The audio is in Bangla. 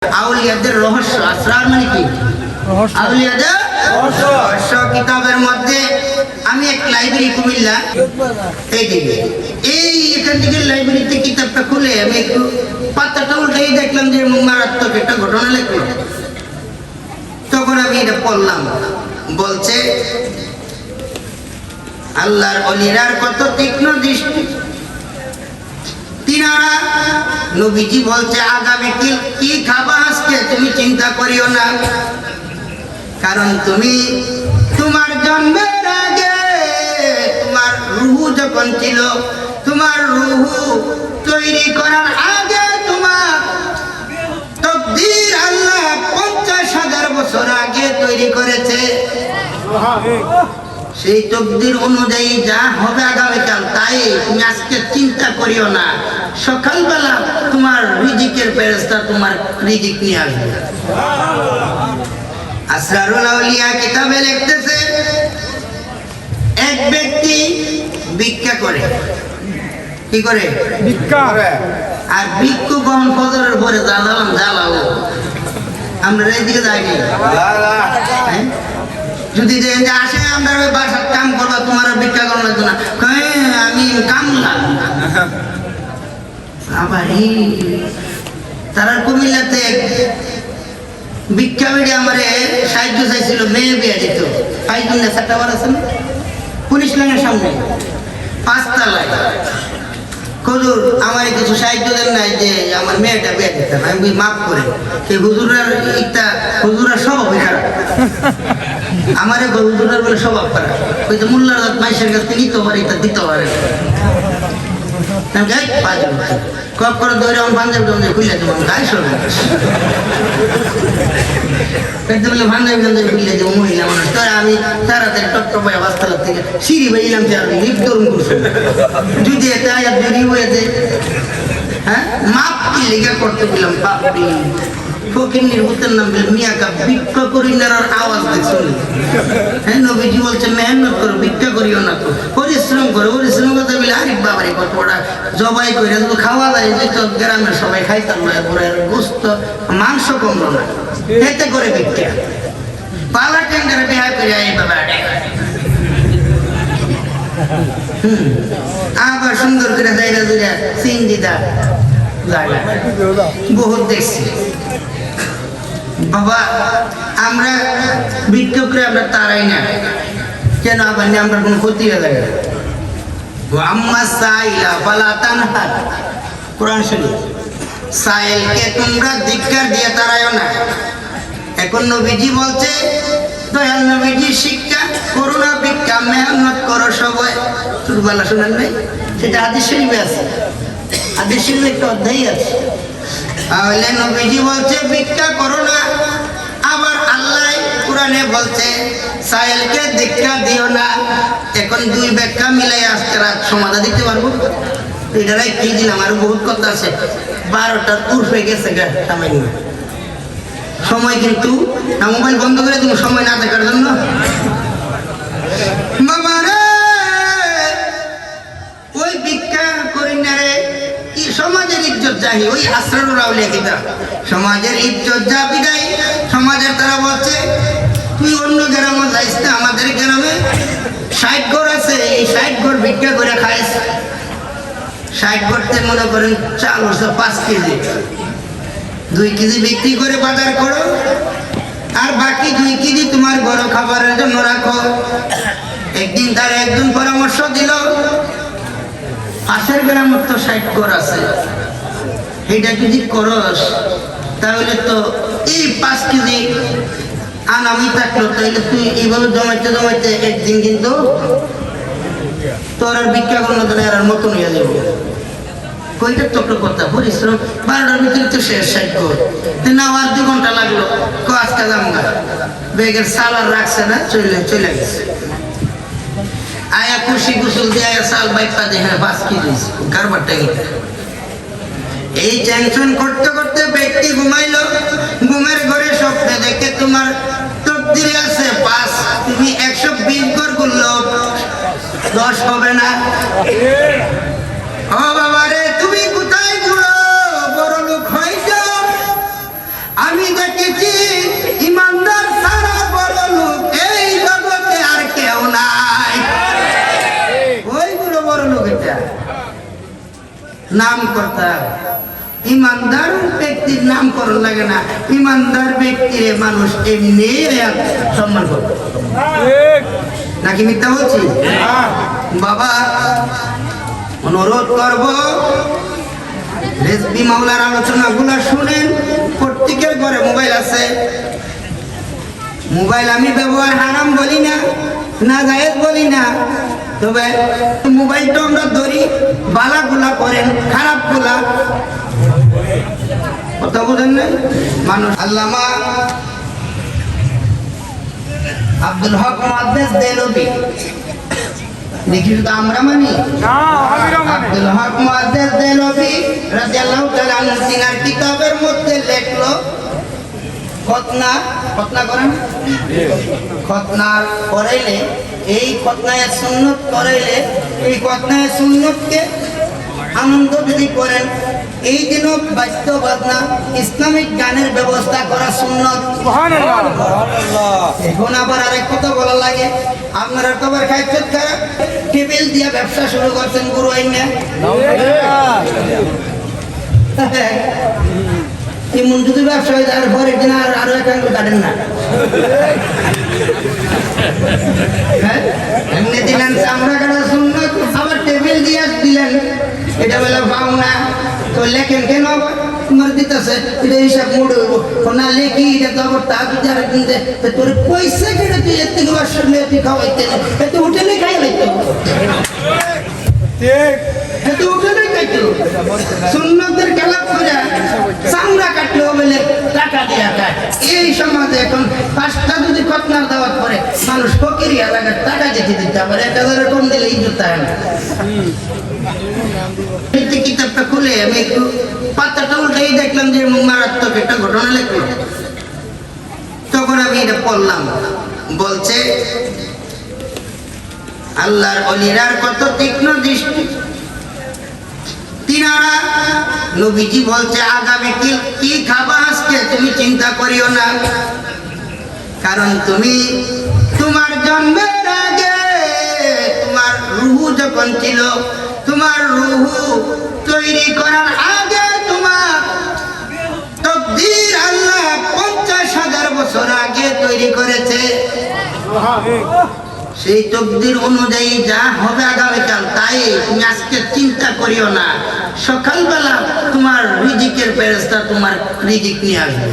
আউলিয়াদের রহস্য, আসরার মানে কি? আউলিয়াদের রহস্য কিতাবের মধ্যে আমি এক লাইব্রেরি কুমিল্লা এই এখান থেকে লাইব্রেরিতে কিতাবটা খুলে আমি একটু পাতাটা উল্টেই দেখলাম যে মারাত্মক একটা ঘটনা লিখলো। তখন আমি এটা পড়লাম, বলছে আল্লাহর ওলিরার কত তীক্ষ্ণ দৃষ্টি। তিনারা নবীজি বলছে আগামী কি খাবা আজকে তুমি চিন্তা করিও না, কারণ তুমি তোমার জন্মের আগে তোমার রুহু যখন ছিল, তোমার রুহু তৈরি করার আগে তোমার তাকদীর আল্লাহ 50,000 বছর আগে তৈরি করেছে। সেই তাকদীর অনুযায়ী যা হবে আগামীকাল তাই, তুমি আজকে চিন্তা করিও না। সকালবেলা তোমার রিজিকের ফেরেশতা তোমার রিজিক নিয়ে আসবে। আসরারুল আউলিয়া কিতাবে লিখতেছে এক ব্যক্তি ভিক্ষা করে। কি করে? ভিক্ষা। আর ভিক্ষু গহন ফজরের পরে জ্বালাও আমরা এইদিকে যাইনি। যদি আসে আমরা ওই বাসার কাম করবা, তোমার ভিক্ষা করার লাগতো না, আমি কামলা। আবার তারা কুমিল্লাতে ভিক্ষা বেড়ে আমার সাহায্য চাইছিল, মেয়ে বিয়ে দিত। পাইতুন না চারটাবার আছে না পুলিশ লাইনের সামনে 5 তলায়। হুজুর আমার কিছু সাহায্য দেন নাই যে আমার মেয়েটা বিয়ে দিতাম, আমি মাফ করে। সেই হুজুরের স্বভাব খারাপ, আমার হুজুরের বলে স্বভাব খারাপ। ওই যে মোল্লার মাইসের কাছে নিতে পারে, এটা দিতে পারে। কপ করে ধরে আমার পাঞ্জাবি খুলে দেবো, গায়ে সরবে পাঞ্জাবি খুলে দেবো। মহিলা মানুষ তোরা আমি তাড়াতাড়ি টপ বাস্তালার থেকে সিঁড়ি বাইলাম, লিফট করুন করছে যদি এটা যদি হয়েছে। হ্যাঁ, মাপ কি লেগে করতে দিলাম বাপরি। ফকিন্নির ভূতের নাম মিয়াকা ভিক্ষা করি না, আওয়াজ দেখছিল। হ্যাঁ, নবীজি বলছে মেহনত করো, ভিক্ষা করিও না, তো পরিশ্রম করো। পরিশ্রম করতে বলে আরে বাবারে কত ওরা জবাই করে খাওয়া যায়, যে গ্রামের সবাই খাইতাম গোস্ত মাংস কমলো না, এতে করে ভিক্ষা। পালা টেন্ডারে বিহা করে এই বাবা আবার সুন্দর করে জায়গা জুড়ে সিন্দিদা বহুত দেখছি বাবা। আমরা ভিক্ষা করে আমরা তারাই না কেন, আবার আমরা কোনো ক্ষতি হয়ে লাগে। কোরআন শরীফ, সাইলকে তোমরা ধিক্কার দিয়ে তাড়াইও না। এখন নবীজি বলছে, দয়াল নবীজি শিক্ষা করো না ভিক্ষা, মেহনত করো সবাই। ছোটবেলা শোনেন নাই? সেটা হাদিস শরীফে আছে, হাদিস শরীফে একটা অধ্যায় আছে। তাহলে নবীজি বলছে ভিক্ষা করো না, আবার আল্লাহ কোরআনে বলছে সাইলকে ধিক্কার দিও না। এখন দুই ব্যাখ্যা মিলাই আজকে রাত সমাধান দিতে পারবো। এটারাই কি দিলাম, আরো বহুত কথা আছে। 12টা উঠে গেছে সামান্য সময়, কিন্তু মোবাইল বন্ধ করে তুমি সময় না দেখার জন্য। ওই ভিক্ষা করি না রে, কি সমাজের ইজ্জত যাই। ওই আসরারুল আউলিয়া কিতাব সমাজের ইজ্জত যা বিদায়। সমাজের তারা বলছে তুই অন্য গ্রামে যাইস না, আমাদের গ্রামে 60 ঘর আছে, এই 60 ঘর ভিক্ষা করে খাইস। 60 ঘরতে মনে করেন চাল হচ্ছে 5 কেজি, 2 কেজি বিক্রি করে বাজার করো, আর বাকি 2 কেজি তোমার ঘর খাবারের জন্য রাখো। একদিন তার একজন পরামর্শ দিল, পাশের গ্রামে তো 60 ঘর আছে, এটা যদি করস তাহলে তো এই 5 কেজি আনামি থাকলো, তাহলে তুই এইভাবে জমাইতে জমাইতে একদিন কিন্তু তোর আর ভিক্ষা করার জন্য আর মতন হয়ে যাবে। কইটা তো কথা, পরিশ্রম 12টার ভিতরে তো শেষ 60 ঘর না, আর 2 ঘন্টা লাগলো। আজকে জামগা বেগের সালার রাখছে না, চলে গেছে। আয়া খুশি গোসল দিয়ে আয়া সাল বাইপা দিয়ে 5 কেজি কারবারটা গেছে। এই টেনশন করতে করতে ব্যক্তি ঘুমাইলো। ঘুমের ঘরে স্বপ্নে দেখে তোমার তকদিরে আছে 5, তুমি 120 ঘর করলো 10 হবে না। ও বাবা রে, তুমি কোথায় ঘুরো, বড় লোক হয়েছ, আমি দেখেছি ইমানদার সারা বড় লোক এই জগতে আর কেউ নাই। ওইগুলো বড় লোক, এটা নাম কর্তা। ইমানদার ব্যক্তির নামকরণ লাগে না, ইমানদার ব্যক্তির মানুষ এমনি সম্মান করবে। নাকি মিথ্যা বলছি? বাবা অনুরোধ করব, রেজবি মাওলার আলোচনাগুলো শুনেন। প্রত্যেকের ঘরে মোবাইল আছে। মোবাইল আমি ব্যবহার হারাম বলি না, না জায়েজ বলি না, তবে মোবাইলটা আমরা ধরি, বালাগুলা করেন, খারাপগুলা কথা বুঝেন না মানুষ। আল্লামা আব্দুল হক মুহাদ্দিস দেলভী, দেখি তো আমরা মানি আব্দুল হক মুহাদ্দিস দেলভী রাদিয়াল্লাহু তাআলা আনহু তিনার কিতাবের মধ্যে লেখলো খতনা করেন, খতনা করাইলে, এই খতনায়ে সুন্নাত করাইলে, এই খতনায়ে সুন্নাতকে আনন্দ যদি করেন, এই দিনও বাধ্যবাধ না, ইসলামিক গানের ব্যবস্থা করা সুন্নাত। এখন আবার আরেক কথা বলা লাগে, আপনারা কবার খাইছেন খারাপ টেবিল দিয়া ব্যবসা শুরু করছেন গুরু আইনা। এমন যদি ব্যবসা হয়ে যায় পরের দিন আরো এক আঙ্গুল কাটেন না। এমনি দিলেন চামড়া কাটা সুন্নাত, আবার টেবিল দিয়ে দিলেন, এটা বলে পাওনা। তো লেখেন কেন আবার তোমার দিতেছে, এটা হিসাব মোড় হইব না, লেখি এটা তো আবার তা যদি আরেকদিন দেয় তোর পয়সা কেটে তুই এর থেকে বাসর নিয়ে তুই খাওয়াইতে না, এত হোটেলে খাই হইতো, এত হোটেলে খাইতো। সুন্নতের খেলাপ করে চামড়া কাটলো বলে টাকা দিয়া খায়। এই সমাজে এখন 5টা যদি খতনার দাওয়াত করে মানুষ ফকির এলাকার টাকা যেতে দিতে, আবার 1000 কম দিলে ইজ্জত থাকে না। কিতাবটা খুলে আমি একটু পাতাটা উল্টেই দেখলাম যে মারাত্মক একটা ঘটনা লেখলো। তখন আমি এটা পড়লাম, বলছে আল্লাহর ওলিরার কত তীক্ষ্ণ দৃষ্টি। তিনারা নবীজি বলছে আগামী কি খাবা আজকে তুমি চিন্তা করিও না, কারণ তুমি তোমার জন্মের আগে তোমার রুহু যখন ছিল, তোমার রুহু তৈরি করার আগে তোমার তাকদীর আল্লাহ 50,000 বছর আগে তৈরি করেছে। সেই তাকদীর অনুযায়ী যা হবে আগামীকাল তাই, তুমি আজকে চিন্তা করিও না, সকালবেলা তোমার রিজিকের ফেরেশতা তোমার রিজিক নিয়ে আসবে।